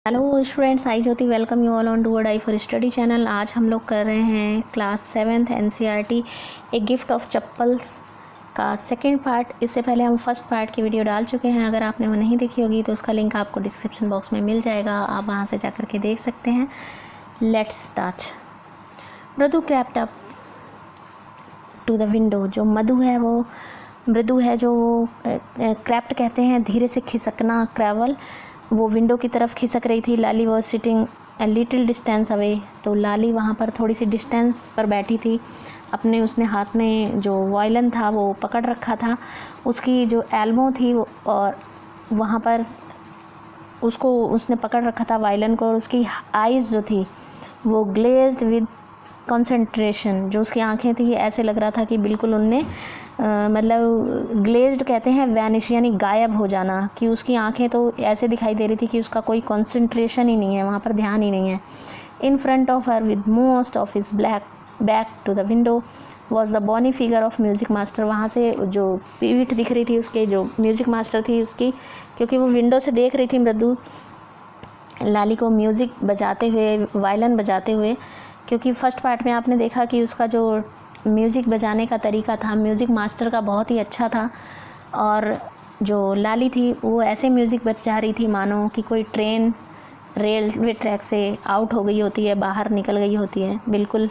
Hello students, I Jyoti welcome you all on do I for study channel. आज हम लोग कर रहे हैं class 7th NCERT a gift of chappals का सेकंड पार्ट। इससे पहले हम फर्स्ट पार्ट की वीडियो डाल चुके हैं। अगर आपने वो नहीं देखी होगी तो उसका लिंक आपको डिस्क्रिप्शन बॉक्स में मिल जाएगा, आप वहाँ से जाकर के देख सकते हैं। Let's start. Mridu crept up to the window. जो मधु है वो मृदु है, जो क्रैप्ट कहते हैं धीरे से खिसकना, क्रैवल। वो विंडो की तरफ खिसक रही थी। Lali was sitting a little distance away. तो लाली वहाँ पर थोड़ी सी डिस्टेंस पर बैठी थी। उसने हाथ में जो वायलिन था वो पकड़ रखा था। उसकी जो एल्बो थी और वहाँ पर उसने पकड़ रखा था वायलिन को, और उसकी आइज़ जो थी वो ग्लेज्ड विद कंसंट्रेशन। जो उसकी आंखें थी ऐसे लग रहा था कि बिल्कुल उनने मतलब ग्लेज्ड कहते हैं वैनिश, यानी गायब हो जाना, कि उसकी आंखें तो ऐसे दिखाई दे रही थी कि उसका कोई कंसंट्रेशन ही नहीं है, वहाँ पर ध्यान ही नहीं है। In front of her with most of his black back to the window was the bony figure of music master. वहाँ से जो पीठ दिख रही थी उसके, जो म्यूज़िक मास्टर थी उसकी, क्योंकि वो विंडो से देख रही थी मृदु लाली को म्यूज़िक बजाते हुए, वायलिन बजाते हुए। क्योंकि फर्स्ट पार्ट में आपने देखा कि उसका जो म्यूज़िक बजाने का तरीका था म्यूज़िक मास्टर का बहुत ही अच्छा था, और जो लाली थी वो ऐसे म्यूज़िक बजा रही थी मानो कि कोई ट्रेन रेलवे ट्रैक से आउट हो गई होती है, बाहर निकल गई होती है बिल्कुल।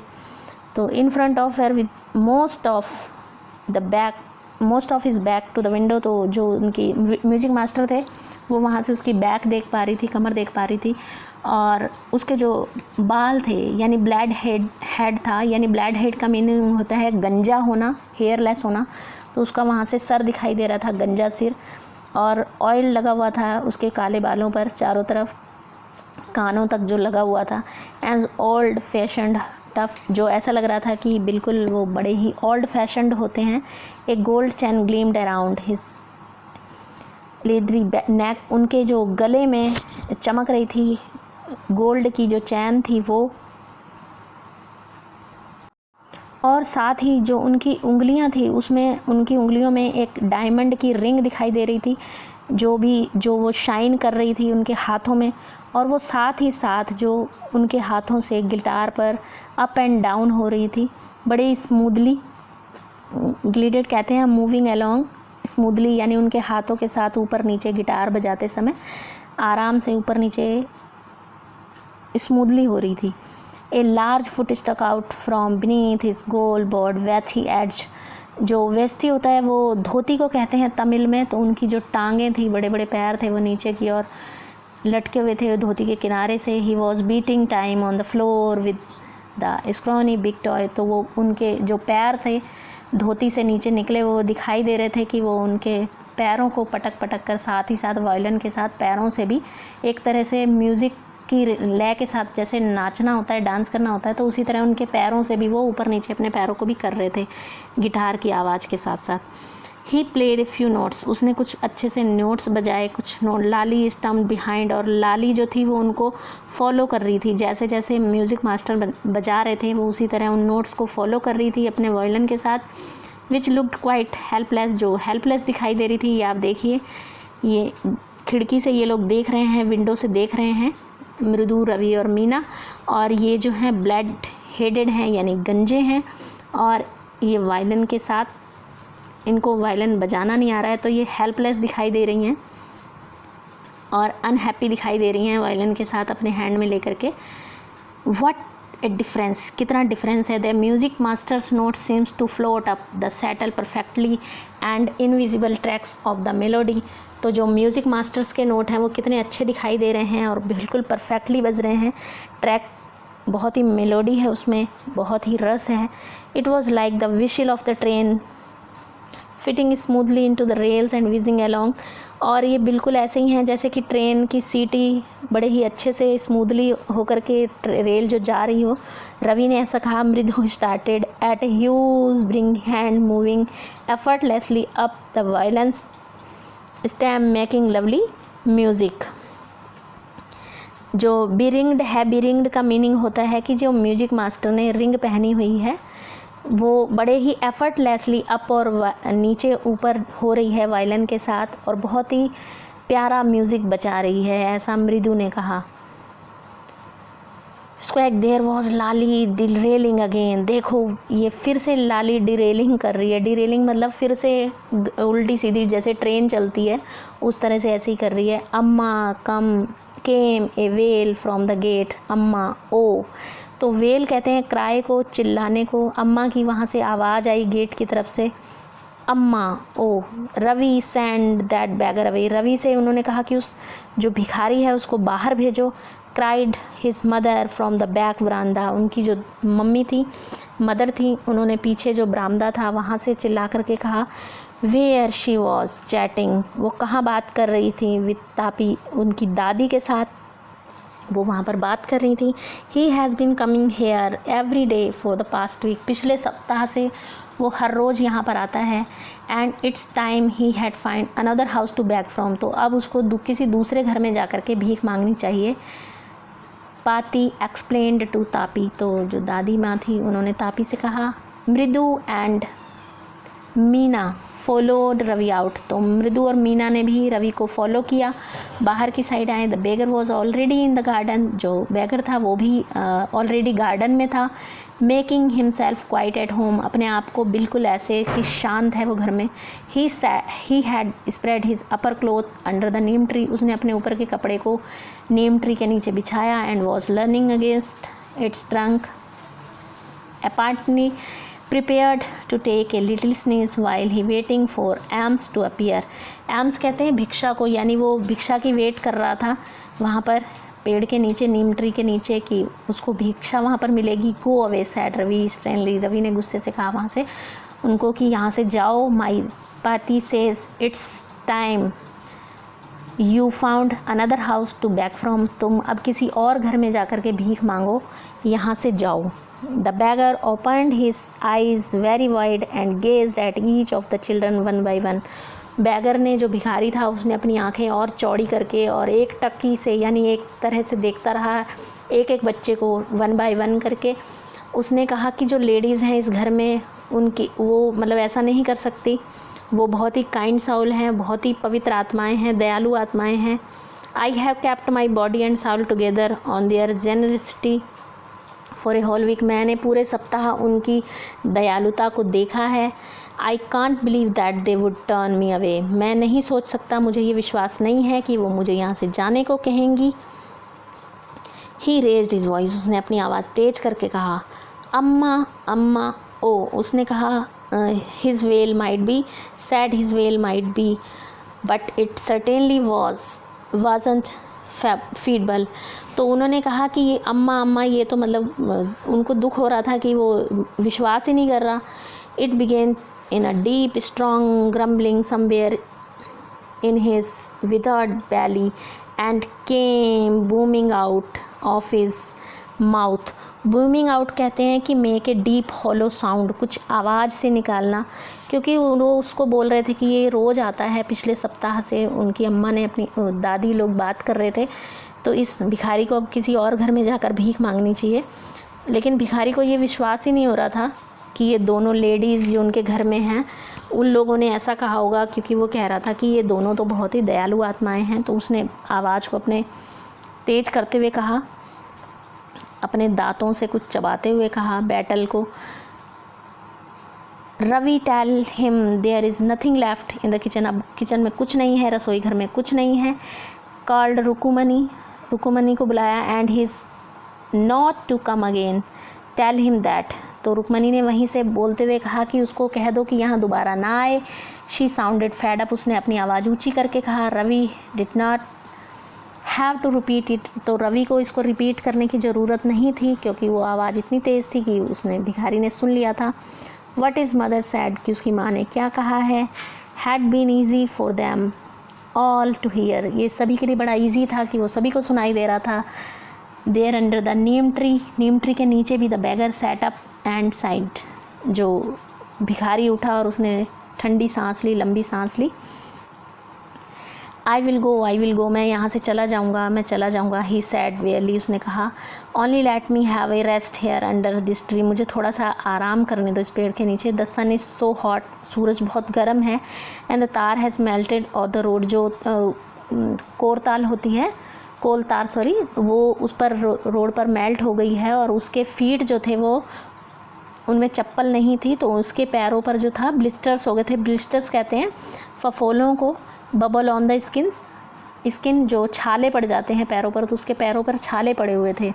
तो in front of her with most of his back to the window. तो जो उनकी म्यूज़िक मास्टर थे वो वहाँ से उसकी बैक देख पा रही थी, कमर देख पा रही थी, और उसके जो बाल थे यानी ब्लैड हेड था, यानी ब्लैड हेड का मीनिंग होता है गंजा होना, हेयरलेस होना। तो उसका वहाँ से सर दिखाई दे रहा था, गंजा सिर, और ऑयल लगा हुआ था उसके काले बालों पर चारों तरफ, कानों तक जो लगा हुआ था। एज ओल्ड फैशन्ड टफ, जो ऐसा लग रहा था कि बिल्कुल वो बड़े ही ओल्ड फैशन्ड होते हैं। एक gold chain gleamed around his leathery नेक। उनके जो गले में चमक रही थी गोल्ड की जो चैन थी वो, और साथ ही जो उनकी उंगलियां थी उसमें, उनकी उंगलियों में एक डायमंड की रिंग दिखाई दे रही थी, जो वो शाइन कर रही थी उनके हाथों में। और वो साथ ही साथ जो उनके हाथों से गिटार पर अप एंड डाउन हो रही थी बड़े स्मूथली। ग्लिडेड कहते हैं मूविंग अलोंग स्मूथली, यानी उनके हाथों के साथ ऊपर नीचे गिटार बजाते समय आराम से ऊपर नीचे स्मूथली हो रही थी। A large foot stuck out from beneath his gold bordered veshti edge. जो वेस्टी होता है वो धोती को कहते हैं तमिल में। तो उनकी जो टांगें थी, बड़े बड़े पैर थे, वो नीचे की ओर लटके हुए थे धोती के किनारे से। He was beating time on the floor with the scrawny big toy. तो वो उनके जो पैर थे धोती से नीचे निकले, वो दिखाई दे रहे थे कि वो उनके पैरों को पटक पटक कर, साथ ही साथ वायलिन के साथ पैरों से भी एक तरह से म्यूज़िक की लय के साथ जैसे नाचना होता है, डांस करना होता है, तो उसी तरह उनके पैरों से भी वो ऊपर नीचे अपने पैरों को भी कर रहे थे गिटार की आवाज़ के साथ साथ। He played a few notes. उसने कुछ अच्छे से नोट्स बजाए, कुछ नोट। लाली स्टम्प्ड बिहाइंड, और लाली जो थी वो उनको फॉलो कर रही थी, जैसे जैसे म्यूज़िक मास्टर बजा रहे थे वो उसी तरह उन नोट्स को फॉलो कर रही थी अपने वायलिन के साथ। विच लुक्ड क्वाइट हेल्पलेस। जो हेल्पलेस दिखाई दे रही थी, ये आप देखिए, ये खिड़की से ये लोग देख रहे हैं, विंडो से देख रहे हैं, मृदु, रवि और मीना। और ये जो है ब्लैड हेडेड हैं, यानी गंजे हैं, और ये वायलिन के साथ, इनको वायलिन बजाना नहीं आ रहा है, तो ये हेल्पलेस दिखाई दे रही हैं और अनहैप्पी दिखाई दे रही हैं वायलिन के साथ अपने हैंड में लेकर के। व्हाट ए डिफरेंस, कितना डिफरेंस है। The music master's note seems to float up the settle perfectly and invisible tracks of the melody. तो जो म्यूज़िक मास्टर्स के नोट हैं वो कितने अच्छे दिखाई दे रहे हैं और बिल्कुल परफेक्टली बज रहे हैं। ट्रैक बहुत ही मेलोडी है, उसमें बहुत ही रस है। It was like the whistle of the train fitting smoothly into the rails and wheezing along. और ये बिल्कुल ऐसे ही हैं जैसे कि ट्रेन की सीटी बड़े ही अच्छे से स्मूथली होकर के रेल जो जा रही हो। रवि ने ऐसा कहा। Mridu started at a huge bring hand moving effortlessly up the violin's stem making lovely music. जो बिरिंग्ड है, बिरिंग्ड का मीनिंग होता है कि जो म्यूजिक मास्टर ने रिंग पहनी हुई है वो बड़े ही एफर्टलेसली अप और नीचे ऊपर हो रही है वायलिन के साथ, और बहुत ही प्यारा म्यूज़िक बजा रही है, ऐसा मृदु ने कहा। Squawk there was Lali derailing again. देखो ये फिर से लाली डिरेलिंग कर रही है। डिरेलिंग मतलब फिर से उल्टी सीधी जैसे ट्रेन चलती है उस तरह से ऐसे ही कर रही है। अम्मा कम केम ए वेल फ्रॉम द गेट। अम्मा ओ, तो वेल कहते हैं क्राई को, चिल्लाने को। अम्मा की वहाँ से आवाज़ आई गेट की तरफ से, अम्मा ओ। Ravi send that beggar away. Ravi से उन्होंने कहा कि उस जो भिखारी है उसको बाहर भेजो। Cried his mother from the back बरामदा। उनकी जो मम्मी थी, मदर थी, उन्होंने पीछे जो बरामदा था वहाँ से चिल्ला करके कहा, वेयर शी वॉज चैटिंग। वो कहाँ बात कर रही थी, विद तापी, उनकी दादी के साथ वो वहाँ पर बात कर रही थी। He has been coming here every day for the past week. पिछले सप्ताह से वो हर रोज़ यहाँ पर आता है। And it's time he had find another house to beg from. तो अब उसको किसी दूसरे घर में जा कर के भीख मांगनी चाहिए। पाती एक्सप्लेन्ड टू तापी। तो जो दादी माँ थी उन्होंने तापी से कहा। Mridu and Meena followed Ravi out. तो मृदु और मीना ने भी रवि को फॉलो किया, बाहर की साइड आए। The beggar was already in the garden. जो बेगर था वो भी ऑलरेडी गार्डन में था। Making himself quite at home. अपने आप को बिल्कुल ऐसे कि शांत है वो घर में। He had spread his upper cloth under the neem tree. उसने अपने ऊपर के कपड़े को नीम ट्री के नीचे बिछाया। And was leaning against its trunk. Apparently prepared to take a little sneeze while he waiting for alms to appear। alms कहते हैं भिक्षा को, यानी वो भिक्षा की वेट कर रहा था वहाँ पर पेड़ के नीचे, नीम ट्री के नीचे, कि उसको भिक्षा वहाँ पर मिलेगी। Go away said Ravi sternly. Ravi ने गुस्से से कहा वहाँ से उनको कि यहाँ से जाओ। Mai Pati says it's time you found another house to beg from. तुम अब किसी और घर में जा कर के भीख मांगो, यहाँ से जाओ। The beggar opened his eyes very wide and gazed at each of the children one by one। Beggar ने, जो भिखारी था, उसने अपनी आंखें और चौड़ी करके और एक टक्की से, यानी एक तरह से देखता रहा एक एक बच्चे को वन बाय वन करके। उसने कहा कि जो लेडीज़ हैं इस घर में, उनकी वो मतलब ऐसा नहीं कर सकती। वो बहुत ही काइंड साउल हैं, बहुत ही पवित्र आत्माएं हैं, दयालु आत्माएं हैं। I have kept my body and soul together on their generosity for a whole week. मैंने पूरे सप्ताह उनकी दयालुता को देखा है। I can't believe that they would turn me away. मैं नहीं सोच सकता, मुझे ये विश्वास नहीं है कि वो मुझे यहाँ से जाने को कहेंगी। ही रेज्ड हिज वॉइस। उसने अपनी आवाज़ तेज करके कहा, अम्मा अम्मा ओ। उसने कहा his well might be sad, his well might be, but it certainly wasn't feasible. तो उन्होंने कहा कि ये अम्मा अम्मा, ये तो मतलब उनको दुख हो रहा था कि वो विश्वास ही नहीं कर रहा। It began in a deep strong grumbling somewhere in his withered belly and came booming out of his mouth. Booming out कहते हैं कि make a deep hollow sound, कुछ आवाज़ से निकालना, क्योंकि वो उसको बोल रहे थे कि ये रोज़ आता है। पिछले सप्ताह से उनकी अम्मा ने, अपनी दादी लोग बात कर रहे थे। तो इस भिखारी को अब किसी और घर में जाकर भीख मांगनी चाहिए। लेकिन भिखारी को ये विश्वास ही नहीं हो रहा था कि ये दोनों लेडीज़ जो उनके घर में हैं, उन लोगों ने ऐसा कहा होगा, क्योंकि वो कह रहा था कि ये दोनों तो बहुत ही दयालु आत्माएं हैं। तो उसने आवाज़ को अपने तेज करते हुए कहा, अपने दांतों से कुछ चबाते हुए कहा बैटल को, Ravi tell him there is nothing left in the kitchen. अब किचन में कुछ नहीं है, रसोई घर में कुछ नहीं है। कॉल्ड रुकुमनी, रुकुमनी को बुलाया। And he is not to come again, tell him that. तो रुक्मणी ने वहीं से बोलते हुए कहा कि उसको कह दो कि यहाँ दोबारा ना आए। She sounded fed up. उसने अपनी आवाज़ ऊंची करके कहा, Ravi did not have to repeat it. तो रवि को इसको रिपीट करने की ज़रूरत नहीं थी, क्योंकि वो आवाज़ इतनी तेज़ थी कि उसने, भिखारी ने सुन लिया था। वट इज़ मदर सैड, कि उसकी माँ ने क्या कहा है। Had been easy for them all to hear, ये सभी के लिए बड़ा ईजी था कि वो सभी को सुनाई दे रहा था। There under the neem tree, neem tree के नीचे भी the beggar sat up and sighed. जो भिखारी उठा और उसने ठंडी सांस ली, लंबी सांस ली। आई विल गो, मैं यहाँ से चला जाऊँगा, मैं चला जाऊँगा। ही सैड वेयरली, उसने कहा, only let me have a rest here under this tree, मुझे थोड़ा सा आराम करने दो इस पेड़ के नीचे। The sun is so hot, सूरज बहुत गर्म है। And the tar has melted, और द रोड, जो कोरताल होती है कोल तार सॉरी, वो उस पर रोड पर मेल्ट हो गई है और उसके फीट जो थे वो उनमें चप्पल नहीं थी, तो उसके पैरों पर जो था ब्लिस्टर्स हो गए थे। ब्लिस्टर्स कहते हैं फफोलों को। बबल ऑन द स्किन, जो छाले पड़ जाते हैं पैरों पर, तो उसके पैरों पर छाले पड़े हुए थे।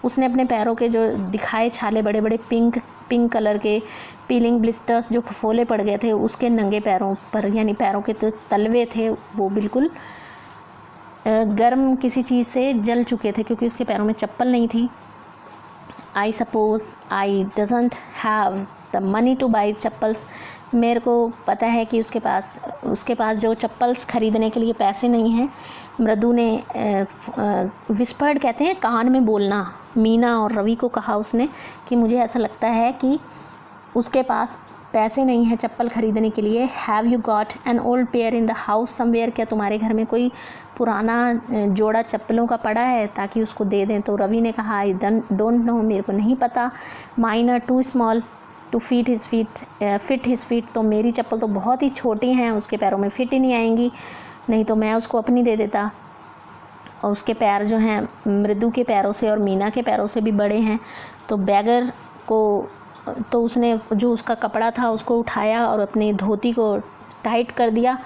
उसने अपने पैरों के जो दिखाए छाले बड़े बड़े पिंक कलर के पीलिंग ब्लिस्टर्स, जो फफोले पड़ गए थे उसके नंगे पैरों पर, यानी पैरों के जो तलवे थे वो बिल्कुल गर्म किसी चीज़ से जल चुके थे क्योंकि उसके पैरों में चप्पल नहीं थी। I suppose I doesn't have the money two by chappals. मेरे को पता है कि उसके पास जो चप्पल्स ख़रीदने के लिए पैसे नहीं हैं। मृदु ने विस्पर्ड कहते हैं कान में बोलना, मीना और रवि को कहा उसने कि मुझे ऐसा लगता है कि उसके पास पैसे नहीं हैं चप्पल ख़रीदने के लिए। Have you got an old pair in the house somewhere. क्या तुम्हारे घर में कोई पुराना जोड़ा चप्पलों का पड़ा है ताकि उसको दे दें। तो रवि ने कहा आई डोंट नो, मेरे को नहीं पता। Mine are too small to fit his feet. तो मेरी चप्पल तो बहुत ही छोटी हैं, उसके पैरों में फिट ही नहीं आएंगी, नहीं तो मैं उसको अपनी दे देता। और उसके पैर जो हैं मृदु के पैरों से और मीना के पैरों से भी बड़े हैं। तो बैगर को तो उसने जो उसका कपड़ा था उसको उठाया और अपनी धोती को टाइट कर दिया।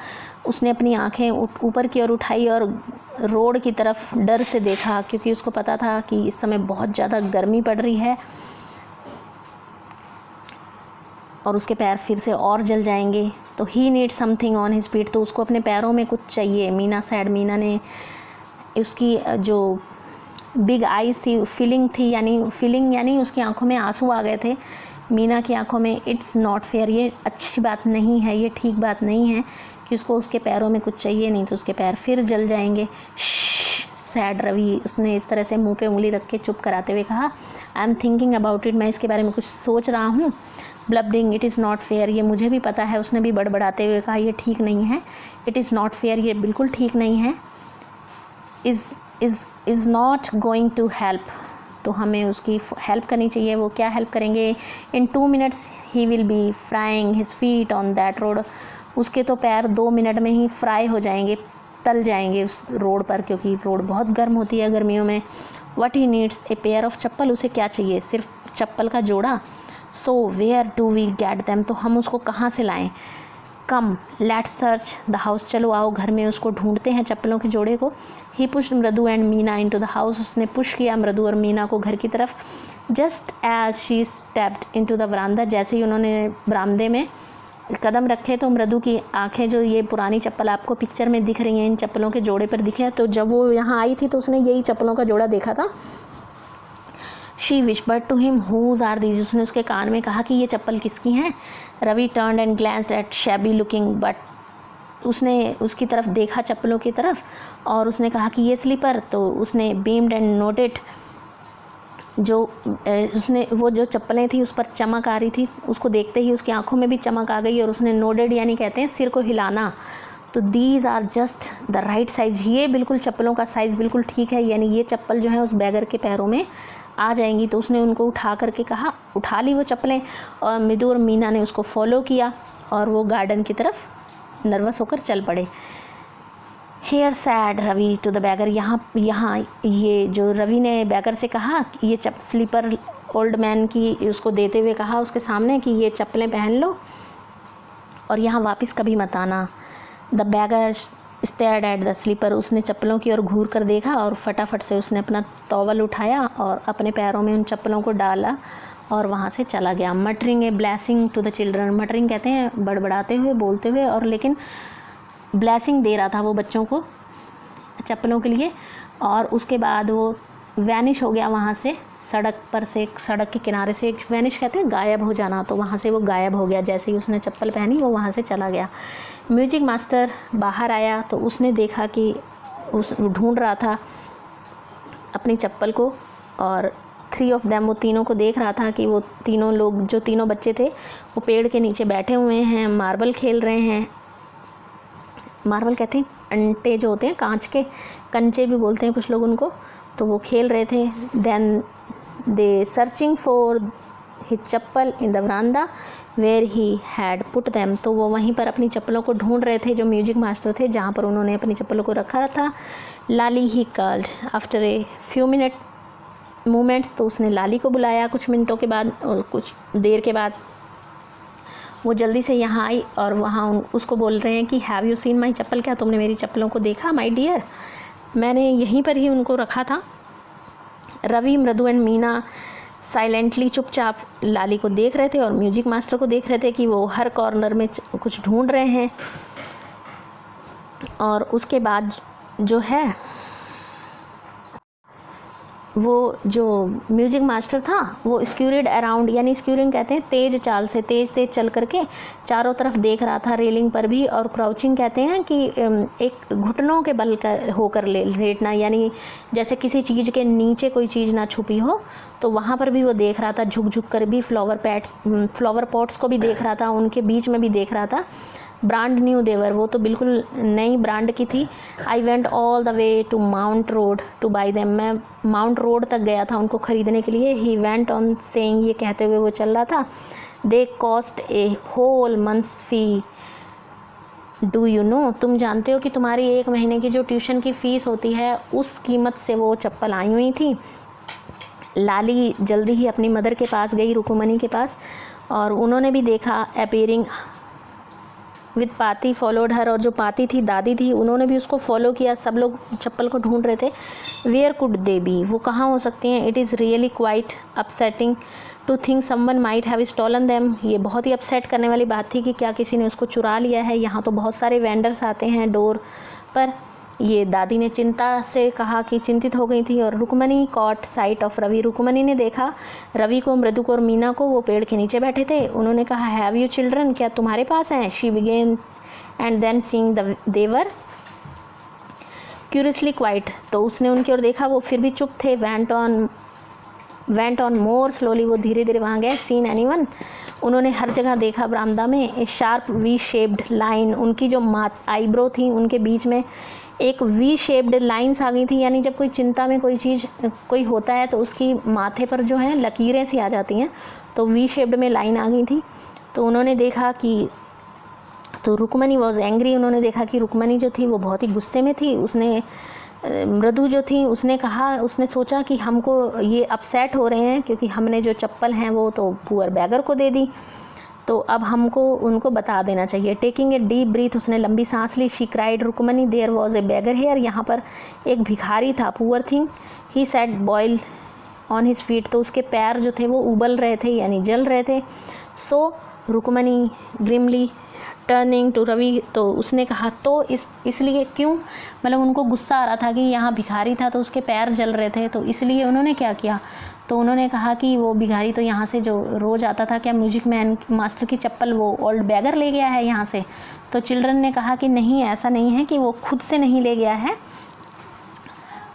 उसने अपनी आंखें ऊपर की ओर उठाई और रोड की तरफ डर से देखा क्योंकि उसको पता था कि इस समय बहुत ज़्यादा गर्मी पड़ रही है और उसके पैर फिर से और जल जाएंगे। तो he need something on his feet. तो उसको अपने पैरों में कुछ चाहिए। मीना ने उसकी जो बिग आइज़ थी, फीलिंग यानी उसकी आंखों में आंसू आ गए थे। मीना की आंखों में इट्स नॉट फेयर, ये अच्छी बात नहीं है, ये ठीक बात नहीं है कि उसको उसके पैरों में कुछ चाहिए, नहीं तो उसके पैर फिर जल जाएंगे। सैड रवि, उसने इस तरह से मुंह पे उंगली रख के चुप कराते हुए कहा I am thinking about it, मैं इसके बारे में कुछ सोच रहा हूँ। ब्लबडिंग इट इज़ नॉट फेयर, ये मुझे भी पता है। उसने भी बड़बड़ाते हुए कहा ये ठीक नहीं है। इट इज़ नॉट फेयर, ये बिल्कुल ठीक नहीं है। Is not going to help, तो हमें उसकी हेल्प करनी चाहिए। वो क्या हेल्प करेंगे। इन 2 minutes he will be frying his feet on that road. उसके तो पैर 2 मिनट में ही फ्राई हो जाएंगे, तल जाएंगे उस रोड पर, क्योंकि रोड बहुत गर्म होती है गर्मियों में। What he needs a pair of chappal, उसे क्या चाहिए, सिर्फ चप्पल का जोड़ा। So where do we get them, तो हम उसको कहाँ से लाएं। Come let's search the house, चलो आओ घर में उसको ढूंढते हैं चप्पलों के जोड़े को। He pushed Mridu and Meena into the house, उसने पुश किया मृदु और मीना को घर की तरफ। Just as she stepped into the veranda, जैसे ही उन्होंने बरामदे में कदम रखे तो मृदु की आंखें, जो ये पुरानी चप्पल आपको पिक्चर में दिख रही हैं, इन चप्पलों के जोड़े पर दिखे। तो जब वो यहाँ आई थी तो उसने यही चप्पलों का जोड़ा देखा था। She whispered to him whose are these, उसने उसके कान में कहा कि ये चप्पल किसकी हैं। Ravi turned and glanced at shabby looking, but उसने उसकी तरफ देखा चप्पलों की तरफ और उसने कहा कि ये स्लीपर। तो उसने बीम्ड एंड नोटेड, जो उसने वो जो चप्पलें थी उस पर चमक आ रही थी, उसको देखते ही उसकी आंखों में भी चमक आ गई और उसने नोडेड यानी कहते हैं सिर को हिलाना। तो these are just the right size, ये बिल्कुल चप्पलों का साइज़ बिल्कुल ठीक है, यानी ये चप्पल जो है उस बैगर के पैरों में आ जाएंगी। तो उसने उनको उठा करके कहा, उठा ली वो चप्पलें और मृदु और मीना ने उसको फॉलो किया और वो गार्डन की तरफ नर्वस होकर चल पड़े। Here said Ravi to the beggar, यहाँ ये जो रवि ने बैगर से कहा कि ये स्लीपर ओल्ड मैन की, उसको देते हुए कहा उसके सामने कि ये चप्पलें पहन लो और यहाँ वापस कभी मत आना। The beggar stared at the slipper, उसने चप्पलों की ओर घूर कर देखा और फटाफट से उसने अपना टॉवल उठाया और अपने पैरों में उन चप्पलों को डाला और वहाँ से चला गया। Muttering a blessing to the children, muttering कहते हैं बड़बड़ाते हुए, बोलते हुए, और लेकिन ब्लेसिंग दे रहा था वो बच्चों को चप्पलों के लिए। और उसके बाद वो वैनिश हो गया वहाँ से, सड़क पर से, सड़क के किनारे से। वैनिश कहते हैं गायब हो जाना, तो वहाँ से वो गायब हो गया। जैसे ही उसने चप्पल पहनी वो वहाँ से चला गया। म्यूजिक मास्टर बाहर आया तो उसने देखा कि उस ढूंढ रहा था अपनी चप्पल को, और 3 of them, वो तीनों को देख रहा था कि वो तीनों लोग, जो तीनों बच्चे थे, वो पेड़ के नीचे बैठे हुए हैं, मार्बल खेल रहे हैं। मार्बल कहते हैं अंटे जो होते हैं कांच के, कंचे भी बोलते हैं कुछ लोग उनको, तो वो खेल रहे थे। Then they searching for his chappal in the veranda where he had put them. तो वो वहीं पर अपनी चप्पलों को ढूंढ रहे थे, जो म्यूजिक मास्टर थे, जहाँ पर उन्होंने अपनी चप्पलों को रखा था। Lali he called after a few moments. तो उसने लाली को बुलाया कुछ मिनटों के बाद, कुछ देर के बाद वो जल्दी से यहाँ आई और वहाँ उसको बोल रहे हैं कि हैव यू सीन माई चप्पल, क्या तुमने मेरी चप्पलों को देखा माई डियर, मैंने यहीं पर ही उनको रखा था। रवि, मृदु एंड मीना साइलेंटली चुपचाप लाली को देख रहे थे और म्यूजिक मास्टर को देख रहे थे कि वो हर कॉर्नर में कुछ ढूंढ रहे हैं। और उसके बाद जो है वो जो म्यूजिक मास्टर था वो स्क्यूरिड अराउंड, यानी स्क्यूरिंग कहते हैं तेज चाल से, तेज चल करके चारों तरफ देख रहा था, रेलिंग पर भी। और क्राउचिंग कहते हैं कि एक घुटनों के बल कर होकर लेटना, यानी जैसे किसी चीज़ के नीचे कोई चीज़ ना छुपी हो, तो वहाँ पर भी वो देख रहा था, झुक कर भी। फ्लावर पॉट्स को भी देख रहा था, उनके बीच में भी देख रहा था। ब्रांड न्यू देवर, वो तो बिल्कुल नई ब्रांड की थी। I went all the way to Mount Road to buy them, मैं माउंट रोड तक गया था उनको ख़रीदने के लिए। ही वेंट ऑन सेइंग, ये कहते हुए वो चल रहा था। They cost a whole month's fee, do you know, तुम जानते हो कि तुम्हारी 1 महीने की जो ट्यूशन की फ़ीस होती है उस कीमत से वो चप्पल आई हुई थी। लाली जल्दी ही अपनी मदर के पास गई, रुकुमनी के पास, और उन्होंने भी देखा अपीयरिंग विद पाती फॉलोड हर, और जो पाती थी, दादी थी, उन्होंने भी उसको फॉलो किया। सब लोग चप्पल को ढूंढ रहे थे। वेयर कुड दे बी, वो कहाँ हो सकती हैं। It is really quite upsetting to think someone might have stolen them, ये बहुत ही अपसेट करने वाली बात थी कि क्या किसी ने उसको चुरा लिया है। यहाँ तो बहुत सारे वेंडर्स आते हैं डोर पर। ये दादी ने चिंता से कहा कि चिंतित हो गई थी। और Rukmini caught sight of Ravi, Rukmini ने देखा रवि को, मृदु को और मीना को, वो पेड़ के नीचे बैठे थे। उन्होंने कहा हैव यू चिल्ड्रन, क्या तुम्हारे पास हैं। She began and then seeing their curiously quiet, तो उसने उनकी ओर देखा, वो फिर भी चुप थे। वेंट ऑन मोर स्लोली, वो धीरे धीरे वहाँ गए। सीन एनीवन, उन्होंने हर जगह देखा बरामदा में। ए शार्प वी शेप्ड लाइन, उनकी जो आईब्रो थी उनके बीच में एक वी शेप्ड लाइन्स आ गई थी, यानी जब कोई चिंता में कोई होता है तो उसकी माथे पर जो है लकीरें सी आ जाती हैं, तो वी शेप्ड में लाइन आ गई थी। तो उन्होंने देखा कि, तो रुकमनी वॉज एंग्री, उन्होंने देखा कि रुकमनी जो थी वो बहुत ही गुस्से में थी। उसने, मृदु जो थी, उसने कहा, उसने सोचा कि हमको ये अपसेट हो रहे हैं क्योंकि हमने जो चप्पल हैं वो तो पुअर बैगर को दे दी, तो अब हमको उनको बता देना चाहिए। टेकिंग ए डीप ब्रीथ, उसने लंबी सांस ली। She cried, Rukmani there was a beggar here, यहाँ पर एक भिखारी था, poor thing. He set boil on his feet, तो उसके पैर जो थे वो उबल रहे थे, यानी जल रहे थे। सो Rukmani grimly turning to Ravi, तो उसने कहा तो इसलिए क्यों, मतलब उनको गुस्सा आ रहा था कि यहाँ भिखारी था तो उसके पैर जल रहे थे, तो इसलिए उन्होंने क्या किया। तो उन्होंने कहा कि वो भिखारी तो यहाँ से जो रोज़ आता था, क्या म्यूजिक मैन मास्टर की चप्पल वो ओल्ड बैगर ले गया है यहाँ से। तो चिल्ड्रन ने कहा कि नहीं, ऐसा नहीं है कि वो खुद से नहीं ले गया है।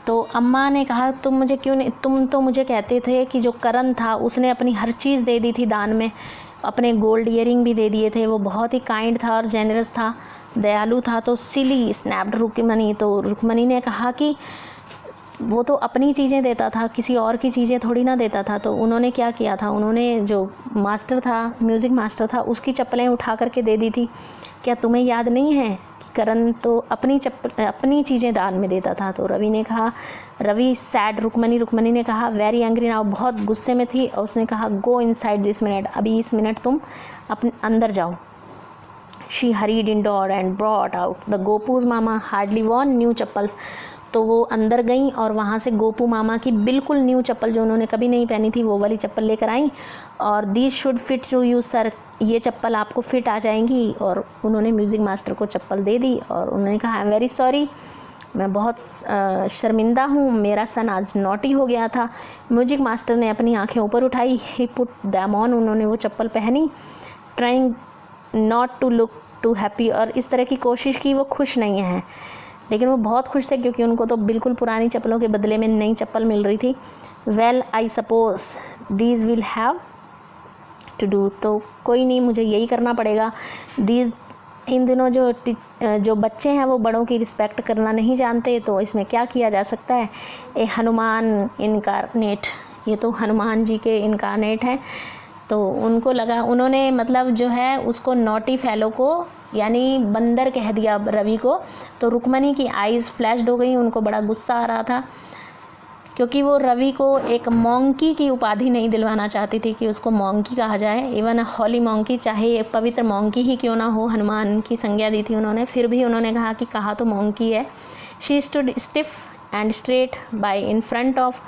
तो अम्मा ने कहा तुम मुझे क्यों नहीं, तुम तो मुझे कहते थे कि जो करण था उसने अपनी हर चीज़ दे दी थी दान में, अपने गोल्ड ईयरिंग भी दे दिए थे, वो बहुत ही काइंड था और जेनरस था, दयालु था। तो सिली स्नैप्ड रुकमनी, तो रुकमनी ने कहा कि वो तो अपनी चीज़ें देता था, किसी और की चीज़ें थोड़ी ना देता था। तो उन्होंने क्या किया था, उन्होंने जो मास्टर था, म्यूज़िक मास्टर था, उसकी चप्पलें उठा करके दे दी थी। क्या तुम्हें याद नहीं है कि करण तो अपनी चीज़ें दान में देता था। तो रवि ने कहा, रवि सैड रुकमनी ने कहा वेरी एंग्री नाउ, बहुत गुस्से में थी, और उसने कहा गो इनसाइड दिस मिनट, अभी इस मिनट तुम अपने अंदर जाओ। She hurried indoor and brought out the Gopu's mama hardly worn new chappals, तो वो अंदर गई और वहाँ से गोपू मामा की बिल्कुल न्यू चप्पल, जो उन्होंने कभी नहीं पहनी थी, वो वाली चप्पल लेकर आई। और these should fit to you sir, ये चप्पल आपको फिट आ जाएंगी। और उन्होंने म्यूज़िक मास्टर को चप्पल दे दी और उन्होंने कहा आई एम वेरी सॉरी, मैं बहुत शर्मिंदा हूँ, मेरा सन आज नॉटी हो गया था। म्यूजिक मास्टर ने अपनी आंखें ऊपर उठाई, ही पुट दैम ऑन, उन्होंने वो चप्पल पहनी। Trying not to look too happy, और इस तरह की कोशिश की वो खुश नहीं है, लेकिन वो बहुत खुश थे क्योंकि उनको तो बिल्कुल पुरानी चप्पलों के बदले में नई चप्पल मिल रही थी। Well I suppose these will have to do, तो कोई नहीं, मुझे यही करना पड़ेगा। दीज, इन दिनों जो बच्चे हैं वो बड़ों की रिस्पेक्ट करना नहीं जानते, तो इसमें क्या किया जा सकता है। ए हनुमान इनकारनेट, ये तो हनुमान जी के इनकारनेट हैं। तो उनको लगा, उन्होंने मतलब जो है उसको नॉटी फेलो को यानी बंदर कह दिया रवि को। तो रुक्मणी की आईज़ फ्लैश्ड हो गई, उनको बड़ा गुस्सा आ रहा था क्योंकि वो रवि को एक मोंकी की उपाधि नहीं दिलवाना चाहती थी कि उसको मोंकी कहा जाए। इवन हॉली मोंकी, चाहे एक पवित्र मोंकी ही क्यों ना हो, हनुमान की संज्ञा दी थी उन्होंने, फिर भी उन्होंने कहा कि कहा तो मोंकी है। She stood stiff and straight by in front of,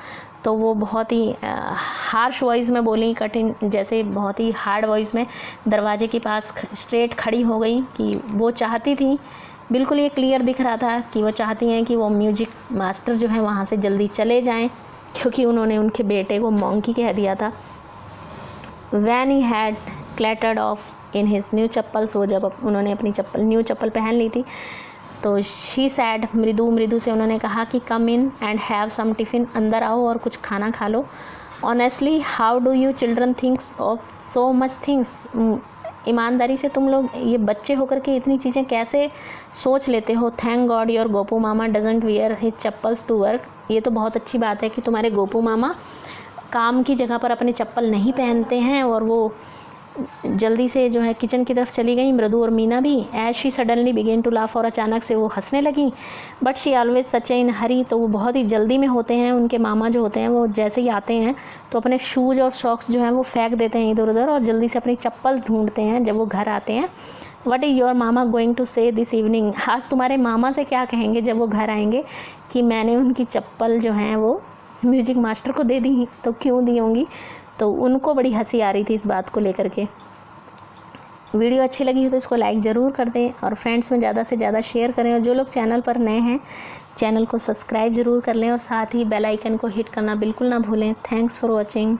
तो वो बहुत ही हार्श वॉइस में बोली, कठिन जैसे बहुत ही हार्ड वॉइस में दरवाजे के पास स्ट्रेट खड़ी हो गई कि वो चाहती थी, बिल्कुल ये क्लियर दिख रहा था कि वो चाहती हैं कि वो म्यूजिक मास्टर जो है वहाँ से जल्दी चले जाएं क्योंकि उन्होंने उनके बेटे को मोंकी कह दिया था। When he had clattered off in his new chappals, वो जब उन्होंने अपनी न्यू चप्पल पहन ली थी तो शी सैड, मृदु से उन्होंने कहा कि come in and have some tiffin, अंदर आओ और कुछ खाना खा लो। Honestly how do you children thinks of so much things, ईमानदारी से तुम लोग ये बच्चे होकर के इतनी चीज़ें कैसे सोच लेते हो। Thank God your Gopu mama doesn't wear his chappals to work, ये तो बहुत अच्छी बात है कि तुम्हारे गोपू मामा काम की जगह पर अपने चप्पल नहीं पहनते हैं। और वो जल्दी से जो है किचन की तरफ चली गई, मृदु और मीना भी। As she suddenly began to laugh, और अचानक से वो हंसने लगी। But she always such in hurry, तो वो बहुत ही जल्दी में होते हैं। उनके मामा जो होते हैं वो जैसे ही आते हैं तो अपने शूज़ और सॉक्स जो हैं वो फेंक देते हैं इधर उधर और जल्दी से अपनी चप्पल ढूंढते हैं जब वो घर आते हैं। What is your mama going to say this evening, आज तुम्हारे मामा से क्या कहेंगे जब वो घर आएंगे कि मैंने उनकी चप्पल जो हैं वो म्यूजिक मास्टर को दे दी, तो क्यों दी होंगी। तो उनको बड़ी हंसी आ रही थी इस बात को लेकर के। वीडियो अच्छी लगी है तो इसको लाइक ज़रूर कर दें और फ्रेंड्स में ज़्यादा से ज़्यादा शेयर करें। और जो लोग चैनल पर नए हैं चैनल को सब्सक्राइब ज़रूर कर लें और साथ ही बेल आइकन को हिट करना बिल्कुल ना भूलें। Thanks for watching.